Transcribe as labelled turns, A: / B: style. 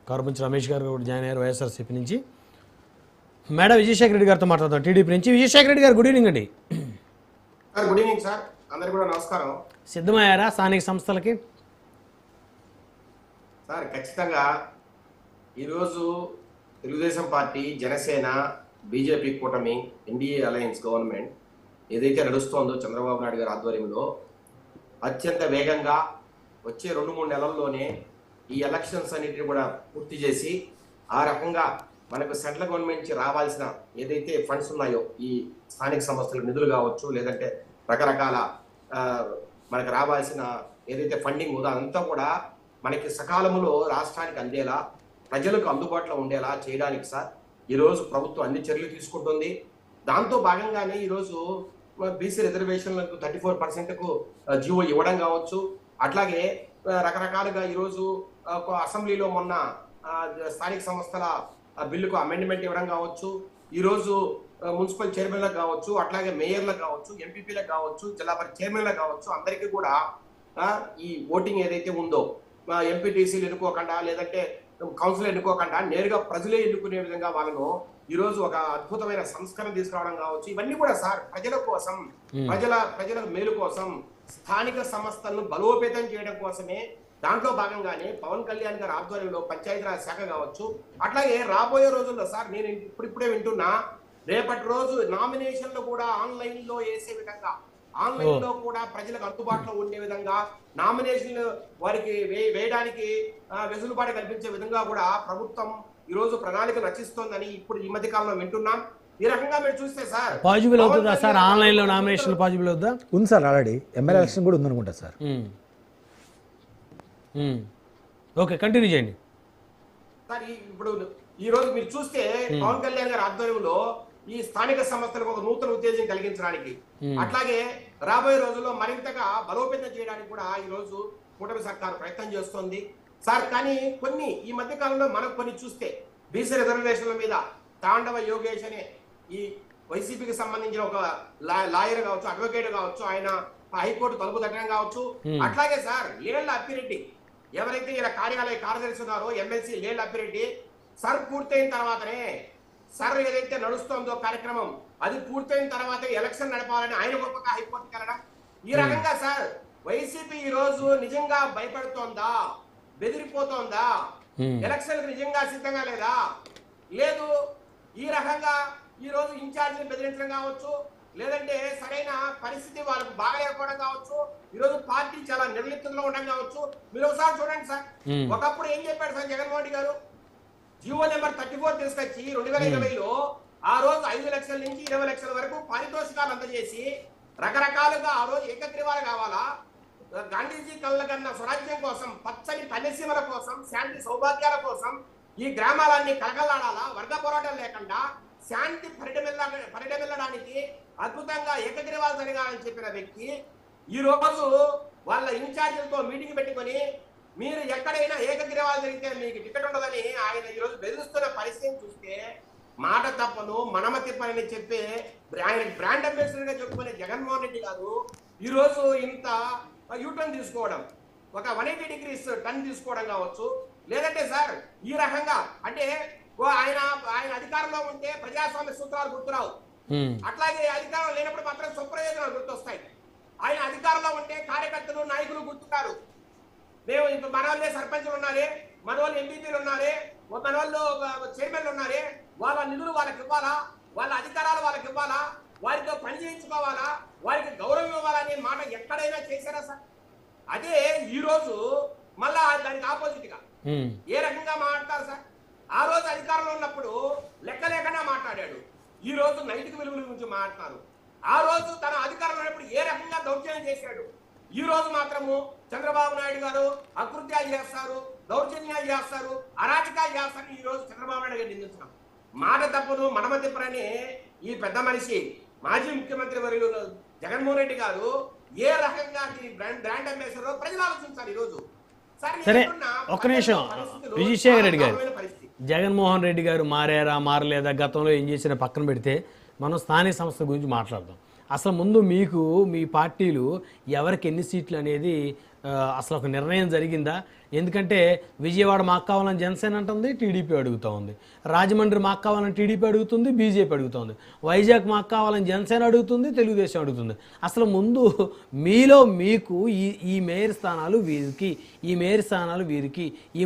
A: కవరపుంచి రమేష్ గారు కూడా జాయిన్ అయ్యారు వైఎస్ఆర్సీపీ నుంచి. మేడం విజయశేఖర రెడ్డి గారితో మాట్లాడతాం టీడీపీ నుంచి. విజయశేఖర రెడ్డి గారు గుడ్ ఈవినింగ్ అండి.
B: గుడ్ ఈవినింగ్ సార్, అందరికీ కూడా నమస్కారం.
A: సిద్ధమయ్యారా స్థానిక సంస్థలకి?
B: సార్ ఖచ్చితంగా ఈరోజు తెలుగుదేశం పార్టీ, జనసేన, బీజేపీ కూటమి, ఎన్డీఏ అలయన్స్ గవర్నమెంట్ ఏదైతే నడుస్తోందో చంద్రబాబు నాయుడు గారి ఆధ్వర్యంలో అత్యంత వేగంగా వచ్చే 2-3 నెలల్లోనే ఈ ఎలక్షన్స్ అన్నిటిని కూడా పూర్తి చేసి ఆ రకంగా మనకు సెంట్రల్ గవర్నమెంట్ నుంచి రావాల్సిన ఏదైతే ఫండ్స్ ఉన్నాయో ఈ స్థానిక సంస్థల నిధులు కావచ్చు, లేదంటే రకరకాల మనకు రావాల్సిన ఏదైతే ఫండింగ్ ఉందో అదంతా కూడా మనకి సకాలంలో రాష్ట్రానికి అందేలా, ప్రజలకు అందుబాటులో ఉండేలా చేయడానికి సార్ ఈరోజు ప్రభుత్వం అన్ని చర్యలు తీసుకుంటుంది. దాంతో భాగంగానే ఈరోజు బీసీ రిజర్వేషన్లకు 34%కు జీవో ఇవ్వడం కావచ్చు, అట్లాగే రకరకాలుగా ఈరోజు అసెంబ్లీలో మొన్న స్థానిక సంస్థల బిల్లుకు అమెండ్మెంట్ ఇవ్వడం కావచ్చు, ఈరోజు మున్సిపల్ చైర్మన్లకు కావచ్చు, అట్లాగే మేయర్లకు కావచ్చు, ఎంపీపీలకు కావచ్చు, జిల్లా పరిషత్ చైర్మన్లకు కావచ్చు, అందరికీ కూడా ఈ ఓటింగ్ ఏదైతే ఉందో ఎంపీటీసీలు ఎన్నుకోకుండా, లేదంటే కౌన్సిల్ ఎన్నుకోకుండా నేరుగా ప్రజలే ఎన్నుకునే విధంగా వాళ్ళను ఈరోజు ఒక అద్భుతమైన సంస్కరణ తీసుకురావడం కావచ్చు. ఇవన్నీ కూడా సార్ ప్రజల కోసం, ప్రజల మేలు కోసం, స్థానిక సంస్థలను బలోపేతం చేయడం కోసమే. దాంట్లో భాగంగానే పవన్ కళ్యాణ్ గారి ఆధ్వర్యంలో పంచాయతీరాజ్ శాఖ కావచ్చు, అట్లాగే రాబోయే రోజుల్లో సార్ నేను ఇప్పుడిప్పుడే వింటున్నా, రేపటి రోజు నామినేషన్లు కూడా ఆన్లైన్ లో వేసే విధంగా, ఆన్లైన్ లో కూడా ప్రజలకు అందుబాటులో ఉండే విధంగా, నామినేషన్లు వారికి వేయడానికి వెసులుబాటు కల్పించే విధంగా కూడా ప్రభుత్వం ఈ రోజు ప్రణాళిక రచిస్తోందని ఇప్పుడు ఈ మధ్య కాలంలో వింటున్నాం. ఈ రకంగా మీరు చూస్తే సార్
A: పాజిబుల్ అవుతుందా సార్? ఆన్లైన్ లో నామినేషన్ పాజిబుల్ అవుతుందా?
C: ఉంది సార్, ఆల్రెడీ ఎమ్మెల్యే ఎలక్షన్ కూడా ఉందనుకుంటా సార్.
A: ఓకే, కంటిన్యూ చేయండి
B: సార్. ఇప్పుడు ఈ రోజు మీరు చూస్తే పవన్ కళ్యాణ్ గారి ఆధ్వర్యంలో ఈ స్థానిక సంస్థలకు ఒక నూతన ఉత్తేజం కలిగించడానికి, అట్లాగే రాబోయే రోజుల్లో మరింతగా బలోపేతం చేయడానికి కూడా ఈ రోజు కూటమి సర్కారు ప్రయత్నం చేస్తోంది సార్. కానీ కొన్ని ఈ మధ్య కాలంలో మనం కొన్ని చూస్తే బీసీ రిజర్వేషన్ల మీద తాండవ యోగేష్ అనే ఈ వైసీపీకి సంబంధించిన ఒక లాయర్ కావచ్చు, అడ్వకేట్ కావచ్చు, ఆయన హైకోర్టు తలుపు తగ్గడం కావచ్చు, అట్లాగే సార్ లేళ్ల అప్పిరెడ్డి ఎవరైతే ఇలా కార్యాలయ కార్యదర్శి ఉన్నారో ఎమ్మెల్సీ లేళ్ల అప్పిరెడ్డి సార్ పూర్తయిన తర్వాతనే సార్ ఏదైతే నడుస్తోందో కార్యక్రమం అది పూర్తయిన తర్వాత ఎలక్షన్ నడపాలని ఆయన గొప్పగా హైకోర్టుకి వెళ్ళడం. ఈ రకంగా సార్ వైసీపీ ఈ రోజు నిజంగా భయపడుతోందా, బెదిరిపోతోందా, ఎలక్షన్ నిజంగా సిద్ధంగా లేదా, లేదు ఈ రకంగా ఈ రోజు ఇన్ఛార్జిని బెదిరించడం కావచ్చు, లేదంటే సరైన పరిస్థితి వాళ్ళకు బాగా లేకపోవడం కావచ్చు, ఈ రోజు పార్టీ చాలా నిర్లిప్తంలో ఉండడం కావచ్చు. మీరు ఒకసారి చూడండి సార్, ఒకప్పుడు ఏం చెప్పాడు సార్ జగన్మోహన్ రెడ్డి గారు, జీవో నెంబర్ 34 తీసుకొచ్చి 2020లో ఆ రోజు 5 లక్షల నుంచి 20 లక్షల వరకు పారితోషికాలు అందజేసి రకరకాలుగా ఆ రోజు ఏకగ్రీవాలు కావాలా, గాంధీజీ కళ్ళ కన్నా స్వరాజ్యం కోసం, పచ్చని పల్లెసీమల కోసం, శాంతి సౌభాగ్యాల కోసం ఈ గ్రామాలన్నీ కలకలాడాలా, వర్గ పోరాటం లేకుండా శాంతి పరిడమిల్లడానికి అద్భుతంగా ఏకగ్రీవాలు జరగాలని చెప్పిన వ్యక్తి ఈ రోజు వాళ్ళ ఇన్ఛార్జీలతో మీటింగ్ పెట్టుకొని మీరు ఎక్కడైనా ఏకగ్రీవాలు జరిగితే మీకు టికెట్ ఉండదని ఆయన ఈ రోజు బెదిరిస్తున్న పరిస్థితిని చూస్తే మాట తప్పను మనమ తిప్పనని చెప్పి ఆయన బ్రాండ్ అంబాసిడర్ గా చెప్పుకునే జగన్మోహన్ రెడ్డి గారు ఈ రోజు ఇంత యూటర్న్ తీసుకోవడం, ఒక 180 degrees టర్న్ తీసుకోవడం కావచ్చు, లేదంటే సార్ ఈ రకంగా అంటే ఆయన అధికారంలో ఉంటే ప్రజాస్వామ్య సూత్రాలు గుర్తురావు, అట్లాగే అధికారం లేనప్పుడు మాత్రం స్వప్రయోజనాలు గుర్తొస్తాయి. ఆయన అధికారంలో ఉంటే కార్యకర్తలు, నాయకులు గుర్తున్నారు. మేము ఇప్పుడు మన వాళ్ళే సర్పంచులు ఉన్నారే, మన వాళ్ళు ఎంపీపీలు ఉన్నారే, మన వాళ్ళు చైర్మన్లు ఉన్నారే, వాళ్ళ నిధులు వాళ్ళకి ఇవ్వాలా, వాళ్ళ అధికారాలు వాళ్ళకి ఇవ్వాలా, వారితో పని చేయించుకోవాలా, వారికి గౌరవం ఇవ్వాలనే మాట ఎక్కడైనా చేశారా సార్? అదే ఈ రోజు మళ్ళా దానికి ఆపోజిట్ గా ఏ రకంగా మాట్లాడతారు సార్? ఆ రోజు అధికారంలో ఉన్నప్పుడు లెక్క లేకుండా మాట్లాడాడు, ఈ రోజు నైతిక విలువల గురించి మాట్లాడుతున్నారు. ఆ రోజు తన అధికారంలో ఉన్నప్పుడు ఏ రకంగా దౌర్జన్యం చేశాడు, ఈ రోజు మాత్రము చంద్రబాబు నాయుడు గారు అకృత్యాలు చేస్తారు, దౌర్జన్యాలు చేస్తారు, అరాచకాలు చేస్తారు. ఈ రోజు చంద్రబాబు నాయుడు గారు నిందించడం మాట తప్పును మనమ తిప్పరని ఈ పెద్ద మనిషి మాజీ ముఖ్యమంత్రి వర్యులు జగన్మోహన్ రెడ్డి గారు ఏ రకంగా బ్రాండ్ అంబాసిడర్ ప్రజలు ఆలోచించారు ఈ రోజు.
A: సరే ఒక్క నిమిషం విజయశేఖర రెడ్డి గారు, జగన్మోహన్ రెడ్డి గారు మారారా మారలేదా, గతంలో ఏం చేసినా పక్కన పెడితే మనం స్థానిక సంస్థ గురించి మాట్లాడదాం. అసలు ముందు మీకు మీ పార్టీలు ఎవరికి ఎన్ని సీట్లు అనేది అసలు ఒక నిర్ణయం జరిగిందా? ఎందుకంటే విజయవాడ మాకు కావాలని జనసేన అంటుంది, టీడీపీ అడుగుతూ ఉంది. రాజమండ్రి మాకు కావాలని టీడీపీ అడుగుతుంది, బీజేపీ అడుగుతుంది. వైజాగ్ మాకు కావాలని జనసేన అడుగుతుంది, తెలుగుదేశం అడుగుతుంది. అసలు ముందు మీలో మీకు ఈ మేయర్ స్థానాలు వీరికి, ఈ మేయర్ స్థానాలు వీరికి, ఈ